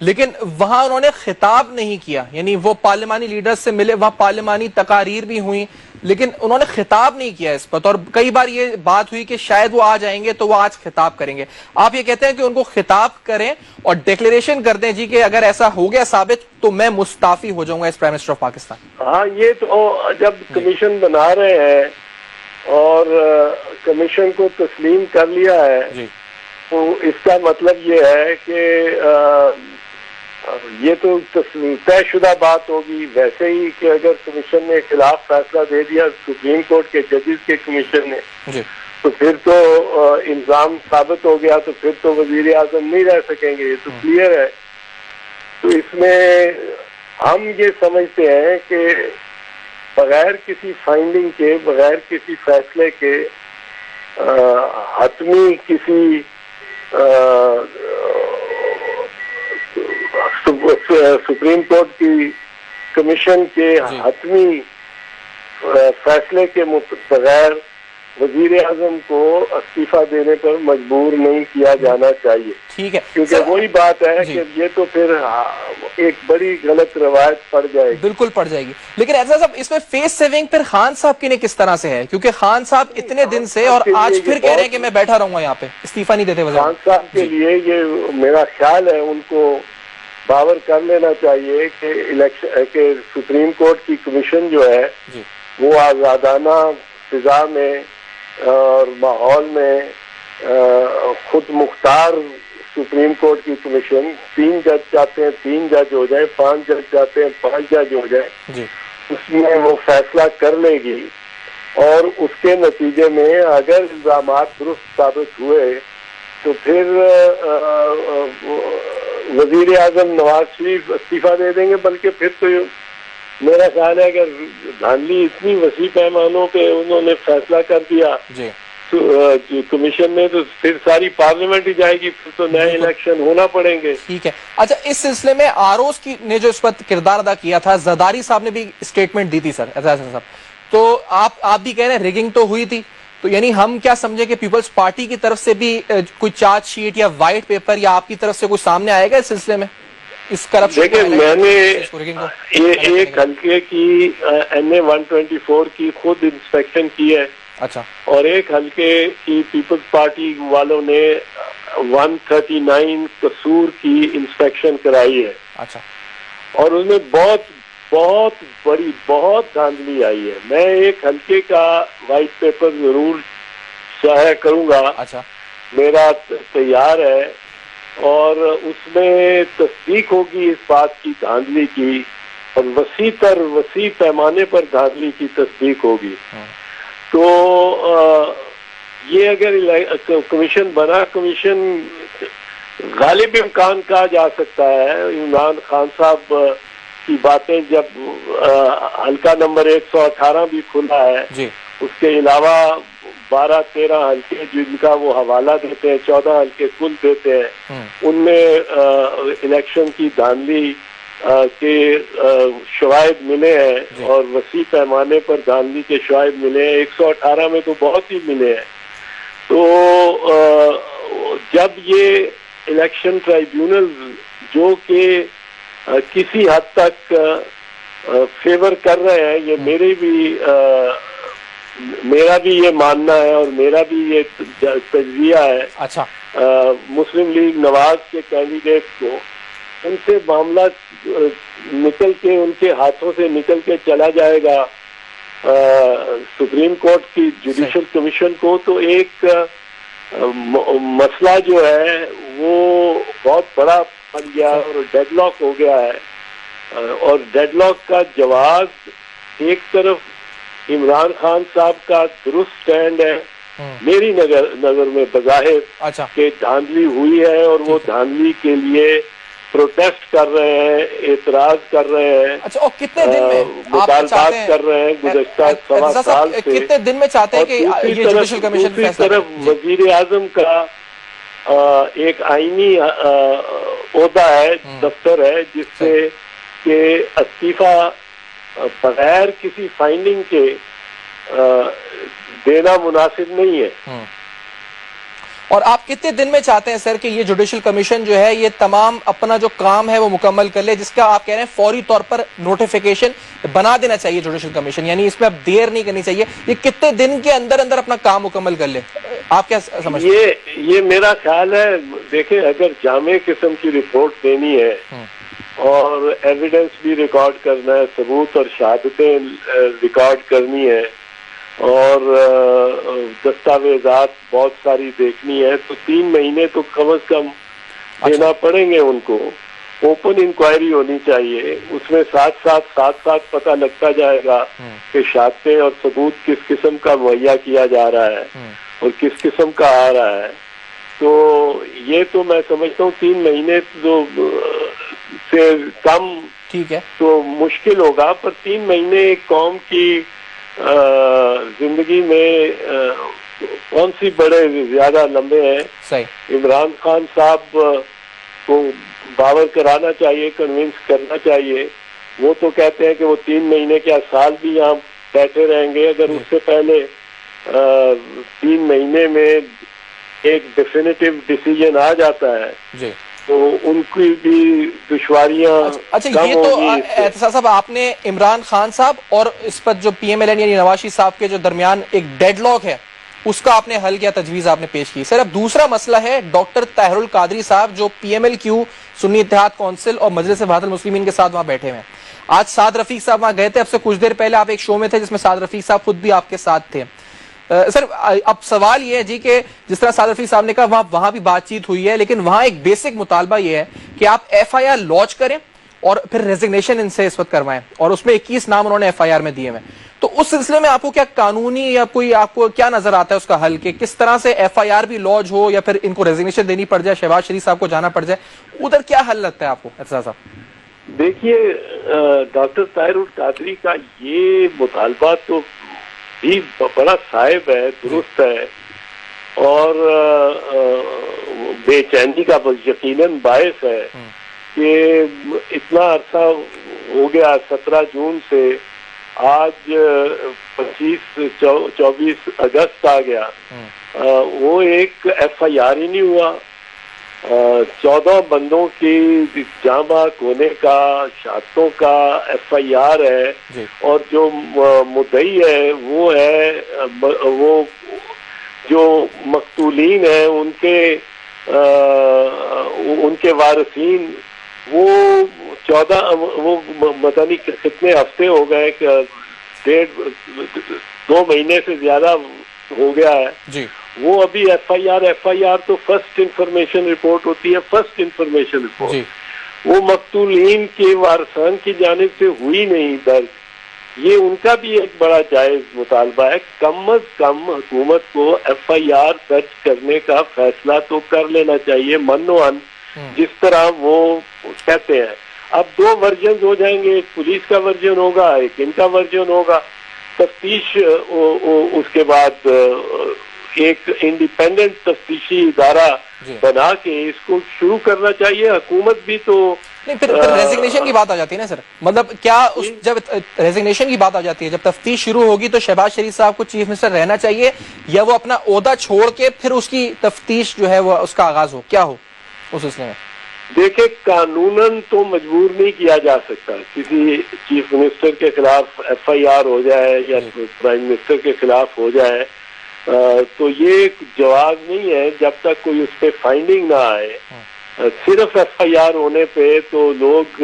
لیکن وہاں انہوں نے خطاب نہیں کیا, یعنی وہ پارلیمانی لیڈر سے ملے, وہاں پارلیمانی تقاریر بھی ہوئی, لیکن انہوں نے خطاب نہیں کیا اس پر. اور کئی بار یہ بات ہوئی کہ شاید وہ آ جائیں گے تو وہ آج خطاب کریں گے. آپ یہ کہتے ہیں کہ ان کو خطاب کریں اور ڈیکلیریشن کر دیں جی کہ اگر ایسا ہو گیا ثابت تو میں مستعفی ہو جاؤں گا اس پرائم منسٹر آف پاکستان. ہاں, یہ تو جب کمیشن بنا رہے ہیں اور کمیشن کو تسلیم کر لیا ہے تو اس کا مطلب یہ ہے کہ یہ تو طے شدہ بات ہوگی. ویسے ہی کہ اگر کمیشن نے خلاف فیصلہ دے دیا سپریم کورٹ کے ججز کے کمیشن نے تو پھر تو الزام ثابت ہو گیا, تو پھر تو وزیر اعظم نہیں رہ سکیں گے, یہ تو کلیئر ہے. تو اس میں ہم یہ سمجھتے ہیں کہ بغیر کسی فائنڈنگ کے, بغیر کسی فیصلے کے حتمی کسی سپریم کورٹ کی کمیشن کے حتمی فیصلے کے بغیر وزیر اعظم کو استعفیٰ دینے پر مجبور نہیں کیا جانا چاہیے. ٹھیک ہے, کیونکہ وہی بات ہے کہ یہ تو پھر ایک بڑی غلط روایت پڑ جائے گی. بالکل پڑ جائے گی. لیکن ایسا صاحب اس میں فیس سیونگ پھر خان صاحب کی نے کس طرح سے ہے, کیونکہ خان صاحب اتنے دن سے اور آج پھر کہہ رہے ہیں کہ میں بیٹھا رہوں گا یہاں پہ, استعفیٰ نہیں دیتے وزیر. خان صاحب کے لیے یہ میرا خیال ہے ان کو باور کر لینا چاہیے کہ سپریم کورٹ کی کمیشن جو ہے وہ آزادانہ فضا میں اور ماحول میں خود مختار سپریم کورٹ کی کمیشن 3 جج چاہتے ہیں 3 جج ہو جائے, 5 جج چاہتے ہیں 5 جج ہو جائے, اس میں وہ فیصلہ کر لے گی. اور اس کے نتیجے میں اگر الزامات درست ثابت ہوئے تو پھر وزیر اعظم نواز شریف استعفیٰ دے دیں گے. بلکہ پھر تو میرا خیال ہے کہ دھاندلی اتنی وسیع پیمانوں پہ انہوں نے فیصلہ کر دیا کمیشن نے, تو پھر ساری پارلیمنٹ ہی جائے گی, پھر تو نئے الیکشن ہونا پڑیں گے. ٹھیک ہے. اچھا, اس سلسلے میں آروز کی نے جو اس پر کردار ادا کیا تھا, زرداری صاحب نے بھی اسٹیٹمنٹ دی تھی سر, صاحب تو آپ بھی کہہ رہے ہیں ریگنگ تو ہوئی تھی, تو یعنی ہم کیا سمجھے کہ پیپلز پارٹی کی طرف سے بھی کوئی چارج شیٹ یا وائٹ پیپر یا آپ کی طرف سے کوئی سامنے آئے گا اس سلسلے میں, اس کرپشن؟ دیکھیں, میں نے ایک حلقے کی NA-124 کی خود انسپیکشن کی ہے. اچھا. اور ایک حلقے کی پیپلز پارٹی والوں نے 139 قصور کی انسپیکشن کرائی ہے. اچھا. اور اس میں بہت بڑی دھاندلی آئی ہے. میں ایک حلقے کا وائٹ پیپر ضرور شائع کروں گا. اچھا. میرا تیار ہے, اور اس میں تصدیق ہوگی اس بات کی دھاندلی کی, اور وسیع پیمانے پر دھاندلی کی تصدیق ہوگی. تو یہ اگر کمیشن بنا, کمیشن غالب امکان کہا جا سکتا ہے عمران خان صاحب کی باتیں, جب حلقہ نمبر 118 بھی کھلا ہے, اس کے علاوہ 12-13 حلقے جن کا وہ حوالہ دیتے ہیں, 14 حلقے کل دیتے ہیں, ان میں الیکشن کی دھاندلی کے شواہد ملے ہیں, اور وسیع پیمانے پر دھاندلی کے شواہد ملے ہیں. 118 میں تو بہت ہی ملے ہیں. تو جب یہ الیکشن ٹرائیبیونل جو کہ کسی حد تک فیور کر رہے ہیں, یہ میرا بھی یہ ماننا ہے اور میرا بھی یہ تجزیہ ہے. اچھا. مسلم لیگ نواز کے کینڈیڈیٹ کو ان سے معاملہ نکل کے, ان کے ہاتھوں سے نکل کے چلا جائے گا سپریم کورٹ کی جوڈیشل کمیشن کو, تو ایک مسئلہ جو ہے وہ بہت بڑا بن گیا اور ڈیڈ لاک ہو گیا ہے. اور ڈیڈ لاک کا جواز ایک طرف عمران خان صاحب کا درست سٹینڈ ہے میری نظر میں بظاہر کہ دھاندلی ہوئی ہے, اور وہ دھاندلی کے لیے پروٹیسٹ کر رہے ہیں, اعتراض کر رہے ہیں. اچھا, اور کتنے دن میں مطالبات کر رہے ہیں گزشتہ 1.25 سال سے. کتنے دن میں چاہتے ہیں کہ یہ جوڈیشل کمیشن دوسری طرف وزیر اعظم کا ایک آئینی عہدہ ہے, دفتر ہے, جس سے کہ استعفیٰ بغیر کسی فائنڈنگ کے دینا مناسب نہیں ہے. اور آپ کتنے دن میں چاہتے ہیں سر کہ یہ جوڈیشل کمیشن جو ہے یہ تمام اپنا جو کام ہے وہ مکمل کر لے، جس کا آپ کہہ رہے ہیں فوری طور پر نوٹیفیکیشن بنا دینا چاہیے جوڈیشل کمیشن، یعنی اس میں اب دیر نہیں کرنی چاہیے، یہ کتنے دن کے اندر اندر اپنا کام مکمل کر لے؟ آپ کیا سمجھتے ہیں؟ یہ میرا خیال ہے، دیکھیں اگر جامع قسم کی رپورٹ دینی ہے اور ایویڈنس بھی ریکارڈ کرنا ہے، ثبوت اور شہادتیں ریکارڈ کرنی ہے اور دستاویزات بہت ساری دیکھنی ہے، تو 3 مہینے تو کم از کم دینا پڑیں گے ان کو۔ اوپن انکوائری ہونی چاہیے، اس میں ساتھ ساتھ پتہ لگتا جائے گا کہ شہادتیں اور ثبوت کس قسم کا مہیا کیا جا رہا ہے اور کس قسم کا آ رہا ہے۔ تو یہ تو میں سمجھتا ہوں 3 مہینے سے کم ٹھیک ہے تو مشکل ہوگا، پر 3 مہینے ایک قوم کی زندگی میں کون سی بڑے زیادہ لمبے ہیں۔ صحیح۔ عمران خان صاحب کو باور کرانا چاہیے، کنونس کرنا چاہیے۔ وہ تو کہتے ہیں کہ وہ 3 مہینے کیا سال بھی یہاں بیٹھے رہیں گے، اگر اس سے پہلے 3 مہینے میں ایک ڈیفینیٹو ڈیسیجن آ جاتا ہے جی تو ان کی بھی دشواریاں اچھا کم یہ تو ہوگی۔ احتساب صاحب آپ نے عمران خان صاحب اور اس پر جو پی ایم ایل این یعنی نواز شریف صاحب کے جو درمیان ایک ڈیڈ لاک ہے اس کا آپ نے حل کیا، تجویز آپ نے پیش کی۔ سر اب دوسرا مسئلہ ہے ڈاکٹر طاہر القادری صاحب جو پی ایم ایل کیو، سنی اتحاد کونسل اور مجلس وحدت المسلمین کے ساتھ وہاں بیٹھے ہوئے ہیں۔ آج سعد رفیق صاحب وہاں گئے تھے، اب سے کچھ دیر پہلے آپ ایک شو میں تھے جس میں سعد رفیق صاحب خود بھی آپ کے ساتھ تھے۔ سر اب سوال یہ ہے جی کہ جس طرح سعد رفیق صاحب نے کہا وہاں بھی بات چیت ہوئی ہے، لیکن وہاں ایک بیسک مطالبہ یہ ہے کہ آپ ایف آئی آر لانچ کریں اور پھر ریزگنیشن ان سے اس وقت کروائیں، اور اس میں 21 نام انہوں نے ایف آئی آر میں دیے ہوئے۔ تو اس سلسلے میں آپ کو کیا قانونی یا کوئی آپ کو کیا نظر آتا ہے اس کا حل، کہ کس طرح سے ایف آئی آر بھی لانچ ہو یا پھر ان کو ریزگنیشن دینی پڑ جائے، شہباز شریف صاحب کو جانا پڑ جائے، ادھر کیا حل لگتا ہے آپ کو احتساب صاحب؟ دیکھیے ڈاکٹر طاہر القادری کا یہ مطالبہ تو بھی بڑا صائب ہے، درست ہے، اور بے چینی کا یقیناً باعث ہے کہ اتنا عرصہ ہو گیا، 17 جون سے آج 24 اگست آ گیا، وہ ایک ایف آئی آر ہی نہیں ہوا۔ 14 بندوں کی جاں بحق ہونے کا، شہادتوں کا ایف آئی آر ہے، اور جو مدعی ہے وہ جو مقتولین ہیں ان کے وارثین، وہ 14 کتنے ہفتے ہو گئے، 2 مہینے سے زیادہ ہو گیا ہے جی۔ وہ ابھی ایف آئی آر تو فرسٹ انفارمیشن رپورٹ ہوتی ہے، فرسٹ انفارمیشن رپورٹ، وہ مقتولین کے وارثان کی جانب سے ہوئی نہیں درج۔ یہ ان کا بھی ایک بڑا جائز مطالبہ ہے، کم از کم حکومت کو ایف آئی آر درج کرنے کا فیصلہ تو کر لینا چاہیے منوان، جس طرح وہ کہتے ہیں۔ اب 2 ورژن ہو جائیں گے، ایک پولیس کا ورژن ہوگا، ایک ان کا ورژن ہوگا۔ تفتیش اس کے بعد ایک انڈیپینڈنٹ تفتیشی ادارہ بنا کے اس کو شروع کرنا چاہیے۔ حکومت بھی تو نہیں، پھر ریزگنیشن کی بات آ جاتی ہے نا سر، مطلب کیا جب ریزگنیشن کی بات آ جاتی ہے، جب تفتیش شروع ہوگی تو شہباز شریف صاحب کو چیف منسٹر رہنا چاہیے یا وہ اپنا عہدہ چھوڑ کے پھر اس کی تفتیش جو ہے وہ اس کا آغاز ہو، کیا ہو اس سلسلے میں؟ دیکھیں قانوناً تو مجبور نہیں کیا جا سکتا، کسی چیف منسٹر کے خلاف ایف آئی آر ہو جائے یا پرائم منسٹر کے خلاف ہو جائے، تو یہ جواز نہیں ہے جب تک کوئی اس پہ فائنڈنگ نہ آئے۔ صرف ایف آئی آر ہونے پہ تو لوگ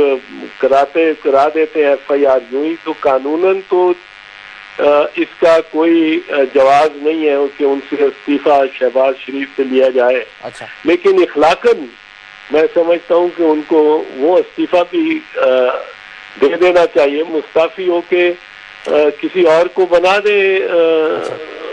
کرا دیتے ہیں ایف آئی آر یوں ہی، تو قانوناً تو اس کا کوئی جواز نہیں ہے کہ ان سے استعفیٰ شہباز شریف سے لیا جائے۔ لیکن اخلاقاً میں سمجھتا ہوں کہ ان کو وہ استعفیٰ بھی دے دینا چاہیے، مستعفی ہو کے کسی اور کو بنا دے،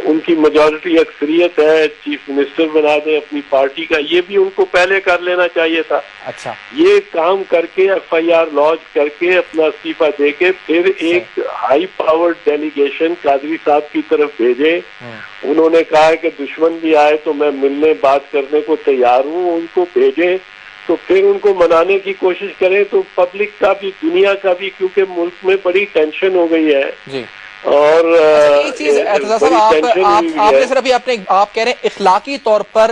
ان کی میجورٹی اکثریت ہے، چیف منسٹر بنا دے اپنی پارٹی کا، یہ بھی ان کو پہلے کر لینا چاہیے تھا۔ اچھا، یہ کام کر کے ایف آئی آر لانچ کر کے اپنا استعفیٰ دے کے پھر ایک ہائی پاورڈ ڈیلیگیشن قادری صاحب کی طرف بھیجے۔ انہوں نے کہا ہے کہ دشمن بھی آئے تو میں ملنے بات کرنے کو تیار ہوں، ان کو بھیجیں، تو پھر ان کو منانے کی کوشش کریں، تو پبلک کا بھی دنیا کا بھی، کیونکہ ملک میں بڑی ٹینشن ہو گئی ہے۔ اور ایک چیز آپ نے سر ابھی آپ کہہ رہے ہیں اخلاقی طور پر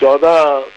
14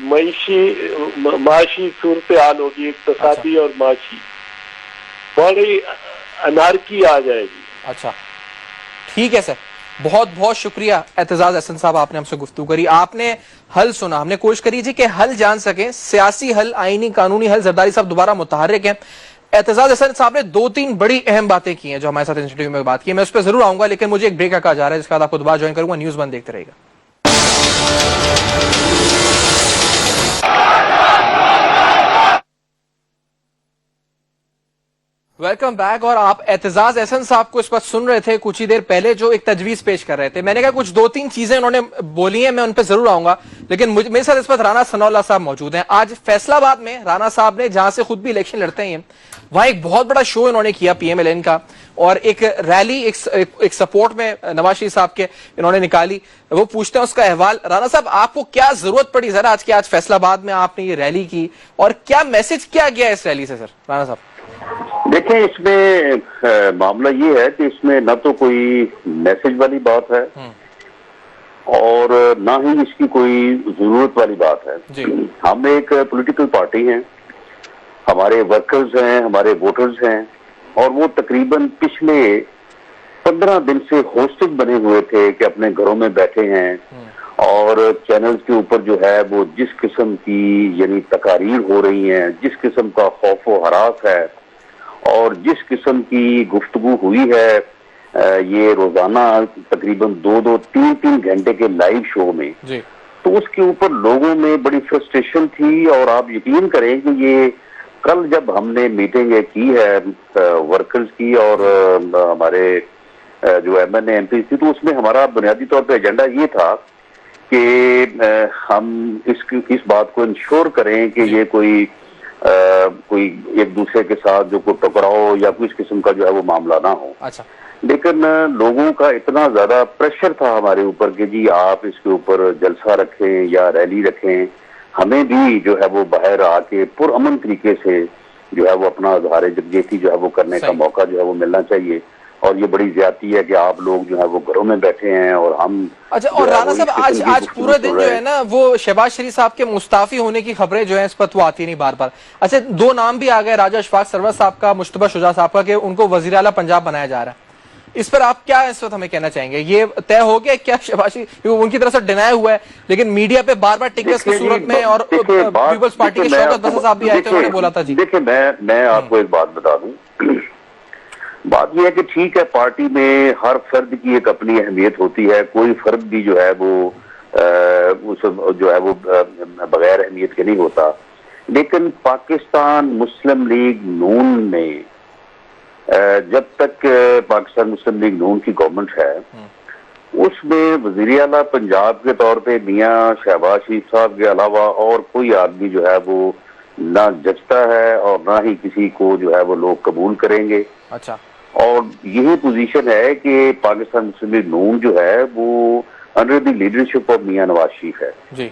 معاشی صورتحال ہوگی, اقتصادی اور معاشی بڑی انارکی آ جائے گی. اچھا ٹھیک ہے سر, بہت بہت شکریہ اعتزاز احسن صاحب, آپ نے ہم سے گفتگو کری, آپ نے حل سنا, ہم نے کوشش کری جی کہ حل جان سکیں, سیاسی حل, آئینی قانونی حل. زرداری صاحب دوبارہ متحرک ہیں. اعتزاز احسن صاحب نے 2-3 بڑی اہم باتیں کی ہیں جو ہمارے ساتھ انٹرویو میں بات کی, میں اس پہ ضرور آؤں گا, لیکن مجھے ایک بریک کا کہا جا رہا ہے جس کے بعد آپ کو دوبارہ جوائن کروں گا. نیوز بند دیکھتے رہے گا. Welcome back. اور آپ اعتزاز احسن صاحب کو اس وقت سن رہے تھے کچھ ہی دیر پہلے جو ایک تجویز پیش کر رہے تھے. میں نے کہا کچھ 2-3 چیزیں انہوں نے بولی ہیں, میں ان پہ ضرور آؤں گا, لیکن میرے ساتھ اس وقت رانا ثناء اللہ صاحب موجود ہیں. آج فیصلہ آباد میں رانا صاحب نے, جہاں سے خود بھی الیکشن لڑتے ہیں, وہاں ایک بہت بڑا شو انہوں نے کیا پی ایم ایل این کا, اور ایک ریلی ایک سپورٹ میں نواز شریف صاحب کے انہوں نے نکالی. وہ پوچھتے ہیں اس کا احوال. رانا صاحب, آپ کو کیا ضرورت پڑی ذرا آج فیصلہ آباد میں آپ نے یہ ریلی کی, اور کیا میسج کیا گیا اس ریلی سے سر رانا صاحب؟ دیکھیں, اس میں معاملہ یہ ہے کہ اس میں نہ تو کوئی میسج والی بات ہے اور نہ ہی اس کی کوئی ضرورت والی بات ہے. ہم ایک پولیٹیکل پارٹی ہیں, ہمارے ورکرز ہیں, ہمارے ووٹرز ہیں, اور وہ تقریباً پچھلے 15 دن سے ہوسٹج بنے ہوئے تھے کہ اپنے گھروں میں بیٹھے ہیں, اور چینلز کے اوپر جو ہے وہ جس قسم کی یعنی تقاریر ہو رہی ہیں, جس قسم کا خوف و ہراس ہے, اور جس قسم کی گفتگو ہوئی ہے یہ روزانہ تقریباً 2-3 گھنٹے کے لائیو شو میں, تو اس کے اوپر لوگوں میں بڑی فرسٹریشن تھی. اور آپ یقین کریں کہ یہ کل جب ہم نے میٹنگ کی ہے ورکرز کی اور ہمارے جو M N A M P تھی, تو اس میں ہمارا بنیادی طور پہ ایجنڈا یہ تھا کہ ہم اس بات کو انشور کریں کہ یہ کوئی ایک دوسرے کے ساتھ جو کوئی ٹکراؤ یا کوئی اس قسم کا جو ہے وہ معاملہ نہ ہو. لیکن لوگوں کا اتنا زیادہ پریشر تھا ہمارے اوپر کہ جی آپ اس کے اوپر جلسہ رکھیں یا ریلی رکھیں, ہمیں بھی جو ہے وہ باہر آ کے پرامن طریقے سے جو ہے وہ اپنا اظہار یکجہتی جو ہے وہ کرنے کا موقع جو ہے وہ ملنا چاہیے. اور یہ بڑی زیادتی ہے کہ آپ لوگ جو ہے وہ گھروں میں بیٹھے ہیں اور ہم. اچھا, اور رانا صاحب آج پورے دن جو ہے نا وہ شہباز شریف صاحب کے مستعفی ہونے کی خبریں جو ہیں اس پر تو آتی نہیں بار بار. اچھا, 2 نام بھی آ گئے, راجہ اشفاق سرور صاحب کا, مشتبہ شجاع صاحب کا, کہ ان کو وزیر اعلیٰ پنجاب بنایا جا رہا ہے. اس پر آپ کیا اس وقت ہمیں کہنا چاہیں گے؟ یہ طے ہو گیا کیا شہباز شریف ان کی طرف سے ڈینائی ہوا ہے, لیکن میڈیا پہ بار بار ٹکٹس کی صورت میں, اور پیپلز پارٹی کے شوکت بسر صاحب بھی آئے تھے, انہوں نے بولا تھا. جی دیکھیں, میں آپ کو ایک بات بتا دوں. بات یہ ہے کہ ٹھیک ہے, پارٹی میں ہر فرد کی ایک اپنی اہمیت ہوتی ہے, کوئی فرد بھی جو ہے وہ بغیر اہمیت کے نہیں ہوتا. لیکن پاکستان مسلم لیگ نون نے جب تک پاکستان مسلم لیگ نون کی گورنمنٹ ہے, اس میں وزیر اعلیٰ پنجاب کے طور پہ میاں شہباز شریف صاحب کے علاوہ اور کوئی آدمی جو ہے وہ نہ جچتا ہے اور نہ ہی کسی کو جو ہے وہ لوگ قبول کریں گے. اچھا, اور یہی پوزیشن ہے کہ پاکستان مسلم لیگ نون جو ہے وہ under the leadership of Mian Nawaz Sharif ہے. جی,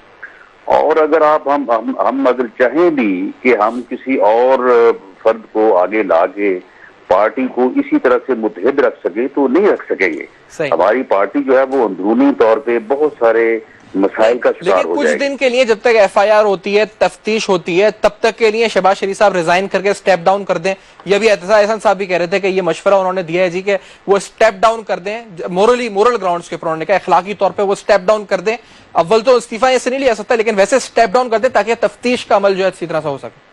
اور اگر ہم اگر چاہیں بھی کہ ہم کسی اور فرد کو آگے لا کے پارٹی کو اسی طرح سے متحد رکھ سکے تو نہیں رکھ سکیں گے. ہماری پارٹی جو ہے وہ اندرونی طور پہ بہت سارے مسائل کا شکار ہو جائے. کچھ دن کے لیے جب تک ایف آئی آر ہوتی ہے, تفتیش ہوتی ہے, تب تک کے لیے شہباز شریف صاحب ریزائن کر کے اسٹیپ ڈاؤن کر دیں. یہ بھی اعتزاز احسن صاحب بھی کہہ رہے تھے کہ یہ مشورہ انہوں نے دیا ہے جی کہ وہ اسٹیپ ڈاؤن کر دیں, مورل گراؤنڈز کے اوپر انہوں نے کہا اخلاقی طور پہ وہ اسٹیپ ڈاؤن کر دیں. اول تو استعفیٰ ایسے نہیں لیا سکتا, لیکن ویسے اسٹیپ ڈاؤن کر دیں تاکہ تفتیش کا عمل جو ہے اچھی طرح سے ہو سکے.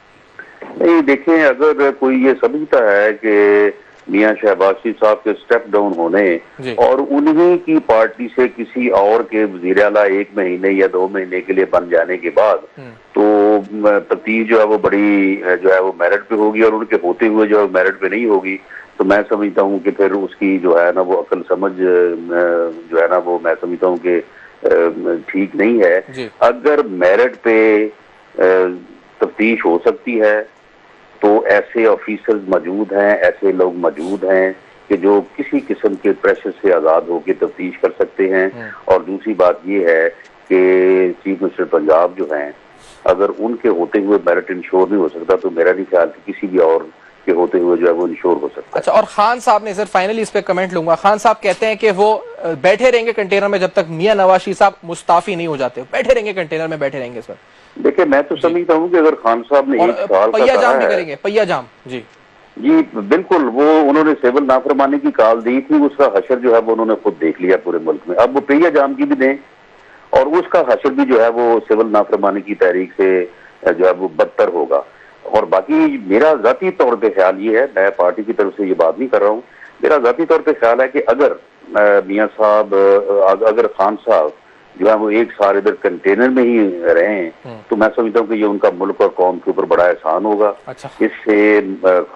نہیں دیکھیں, اگر کوئی یہ سمجھتا ہے کہ میاں شہباز شریف صاحب کے سٹیپ ڈاؤن ہونے اور انہی کی پارٹی سے کسی اور کے وزیر اعلیٰ 1 مہینے یا 2 مہینے کے لیے بن جانے کے بعد تو تفتیش جو ہے وہ بڑی جو ہے وہ میرٹ پہ ہوگی, اور ان کے ہوتے ہوئے جو ہے میرٹ پہ نہیں ہوگی, تو میں سمجھتا ہوں کہ پھر اس کی جو ہے نا وہ عقل سمجھ جو ہے نا وہ میں سمجھتا ہوں کہ ٹھیک نہیں ہے. اگر میرٹ پہ تفتیش ہو سکتی ہے تو ایسے آفیسرز موجود ہیں, ایسے لوگ موجود ہیں کہ جو کسی قسم کے پریشر سے آزاد ہو کے تفتیش کر سکتے ہیں. اور دوسری بات یہ ہے کہ چیف منسٹر پنجاب جو ہیں, اگر ان کے ہوتے ہوئے میرٹ انشور نہیں ہو سکتا تو میرا نہیں خیال کہ کسی بھی اور کے ہوتے ہوئے جو ہے وہ انشور ہو سکتا ہے. اچھا، اور خان صاحب نے سر فائنلی اس پہ کمنٹ لوں گا. خان صاحب کہتے ہیں کہ وہ بیٹھے رہیں گے کنٹینر میں جب تک میاں نواز شریف صاحب مستعفی نہیں ہو جاتے، بیٹھے رہیں گے کنٹینر میں، بیٹھے رہیں گے سر. دیکھیں میں تو سمجھتا ہوں کہ اگر خان صاحب نے ایک سال کا پیا جام بھی کہا کریں گے، پیا جام. جی بالکل، وہ انہوں نے سول نافرمانی کی کال دی تھی، اس کا حشر جو ہے وہ انہوں نے خود دیکھ لیا پورے ملک میں. اب وہ پیا جام کی بھی دیں اور اس کا حشر بھی جو ہے وہ سول نافرمانی کی تحریک سے جو ہے وہ بدتر ہوگا. اور باقی میرا ذاتی طور پہ خیال یہ ہے، میں پارٹی کی طرف سے یہ بات نہیں کر رہا ہوں، میرا ذاتی طور پہ خیال ہے کہ اگر میاں صاحب، اگر خان صاحب جو ہے وہ ایک سال ادھر کنٹینر میں ہی رہیں تو میں سمجھتا ہوں کہ یہ ان کا ملک اور قوم کے اوپر بڑا احسان ہوگا. اس سے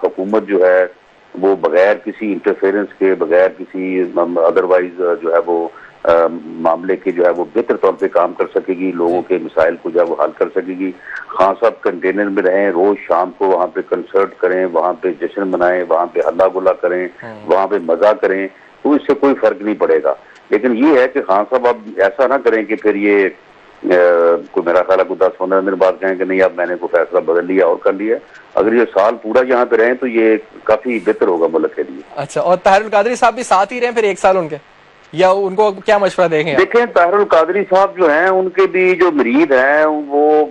حکومت جو ہے وہ بغیر کسی انٹرفیئرنس کے، بغیر کسی ادروائز جو ہے وہ معاملے کے جو ہے وہ بہتر طور پہ کام کر سکے گی، لوگوں کے مسائل کو جو ہے وہ حل کر سکے گی. خان صاحب کنٹینر میں رہیں، روز شام کو وہاں پہ کنسرٹ کریں، وہاں پہ جشن منائیں، وہاں پہ ہلا گلا کریں، وہاں پہ مزہ کریں، تو اس سے کوئی فرق نہیں پڑے گا. لیکن یہ ہے کہ خان صاحب اب ایسا نہ کریں کہ پھر یہ کوئی میرا خیال ہے کوئی 10-15 دن بعد کہیں کہ نہیں اب میں نے کوئی فیصلہ بدل لیا اور کر لیا. اگر یہ سال پورا یہاں پہ رہیں تو یہ کافی بہتر ہوگا ملک کے لیے. اچھا، اور طاہر القادری صاحب بھی ساتھ ہی رہیں پھر ایک سال ان کے، یا ان کو کیا مشورہ دیں گے؟ دیکھیں طاہر القادری صاحب جو ہیں ان کے بھی جو مرید ہیں وہ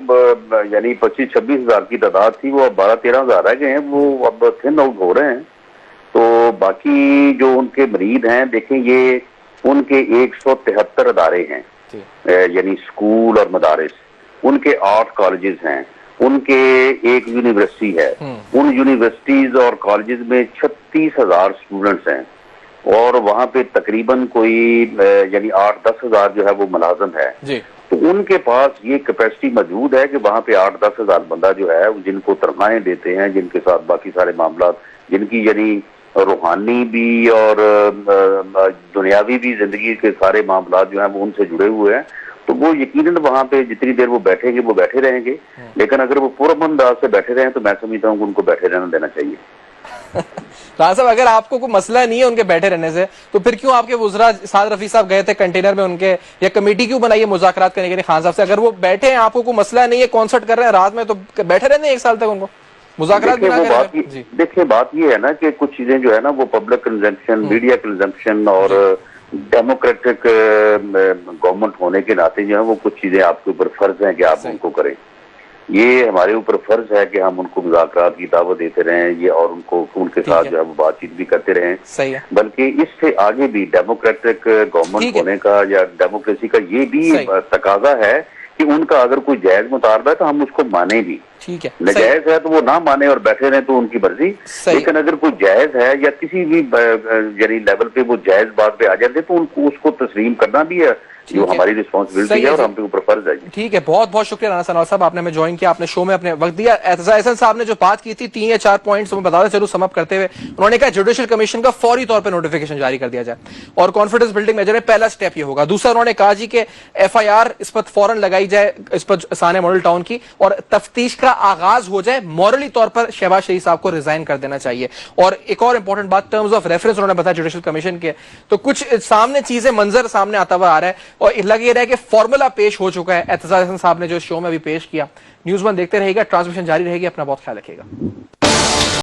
یعنی 25-26 ہزار کی تعداد تھی، وہ اب 12-13 ہزار رہ گئے ہیں، وہ اب تھن آؤٹ ہو رہے ہیں. تو باقی جو ان کے مرید ہیں، دیکھیں یہ ان کے 173 ادارے ہیں، یعنی اسکول اور مدارس، ان کے 8 کالجز ہیں، ان کے ایک یونیورسٹی ہے، ان یونیورسٹیز اور کالجز میں 36,000 اسٹوڈنٹس ہیں، اور وہاں پہ تقریباً کوئی یعنی 8-10 ہزار جو ہے وہ ملازم ہے. تو ان کے پاس یہ کیپیسٹی موجود ہے کہ وہاں پہ 8-10 ہزار بندہ جو ہے جن کو تنخواہیں دیتے ہیں، جن کے ساتھ باقی سارے معاملات، جن کی یعنی روحانی بھی اور دنیاوی بھی زندگی کے سارے معاملات جو ہیں وہ ان سے جڑے ہوئے ہیں، تو وہ یقیناً وہاں پہ جتنی دیر وہ بیٹھیں گے وہ بیٹھے رہیں گے. لیکن اگر وہ پرامن انداز سے بیٹھے رہیں تو میں سمجھتا ہوں کہ ان کو بیٹھے رہنا دینا چاہیے. خان صاحب اگر آپ کو کوئی مسئلہ نہیں ہے ان کے بیٹھے رہنے سے تو پھر کیوں آپ کے وزراء سعد رفیع صاحب گئے تھے کنٹینر میں ان کے، یا کمیٹی کیوں بنائی ہے مذاکرات کرنے کے لیے خان صاحب سے؟ اگر وہ بیٹھے ہیں، آپ کو کوئی مسئلہ نہیں ہے، کانسرٹ کر رہے ہیں رات میں، تو بیٹھے رہنے ایک سال تک ان کو مذاکرات بھی نہ کریں. دیکھیں بات یہ ہے نا کہ کچھ چیزیں جو ہے نا وہ پبلک کنزمپشن، میڈیا کنزمپشن اور ڈیموکریٹک گورنمنٹ ہونے کے ناطے جو ہے وہ کچھ چیزیں آپ کے اوپر فرض ہیں کہ آپ ان کو کریں. یہ ہمارے اوپر فرض ہے کہ ہم ان کو مذاکرات کی دعوت دیتے رہیں، یہ اور ان کو ان کے ساتھ جو ہے وہ بات چیت بھی کرتے رہیں. بلکہ اس سے آگے بھی ڈیموکریٹک گورنمنٹ ہونے کا یا ڈیموکریسی کا یہ بھی تقاضا ہے کہ ان کا اگر کوئی جائز مطالبہ ہے تو ہم اس کو مانیں بھی. ناجائز ہے تو وہ نہ مانے اور بیٹھے رہیں تو ان کی مرضی. لیکن اگر کوئی جائز ہے یا کسی بھی یعنی لیول پہ وہ جائز بات پہ آ جاتے تو ان کو اس کو تسلیم کرنا بھی ہے، جو ہماری رسپانسبلٹی ہے اور ہم پہ اوپر فرض ہے. ٹھیک ہے، بہت بہت شکریہ رانا ثناء صاحب، آپ نے ہمیں جوائن کیا، آپ نے شو میں اپنے وقت دیا. اعتزاز احسن صاحب نے جو بات کی تھی 3 یا 4 پوائنٹس میں بتا دیں چلو سم اپ کرتے ہوئے، انہوں نے کہا جوڈیشل کمیشن کا فوری طور پہ نوٹیفیکیشن جاری کر دیا جائے اور کانفیڈنس بلڈنگ میجر میں پہلا سٹیپ یہ ہوگا. دوسرا انہوں نے کہا جی کہ FIR اس پر فوراً لگائی جائے اس پر سانحہ ماڈل ٹاؤن کی، اور تفتیش کا آغاز ہو جائے. مورلی طور پر شہباز شریف صاحب کو ریزائن کر دینا چاہیے. اور ایک اور امپورٹنٹ بات، ٹرمز آف ریفرنس انہوں نے بتایا جوڈیشل کمیشن کے، تو کچھ سامنے چیزیں منظر سامنے آتا ہوا آ رہا ہے اور لگ یہ رہا ہے کہ فارمولا پیش ہو چکا ہے. اعتزاز احسن صاحب نے جو شو میں بھی پیش کیا. نیوز 1 دیکھتے رہیے گا، ٹرانسمیشن جاری رہے گی. اپنا بہت خیال رکھیے گا.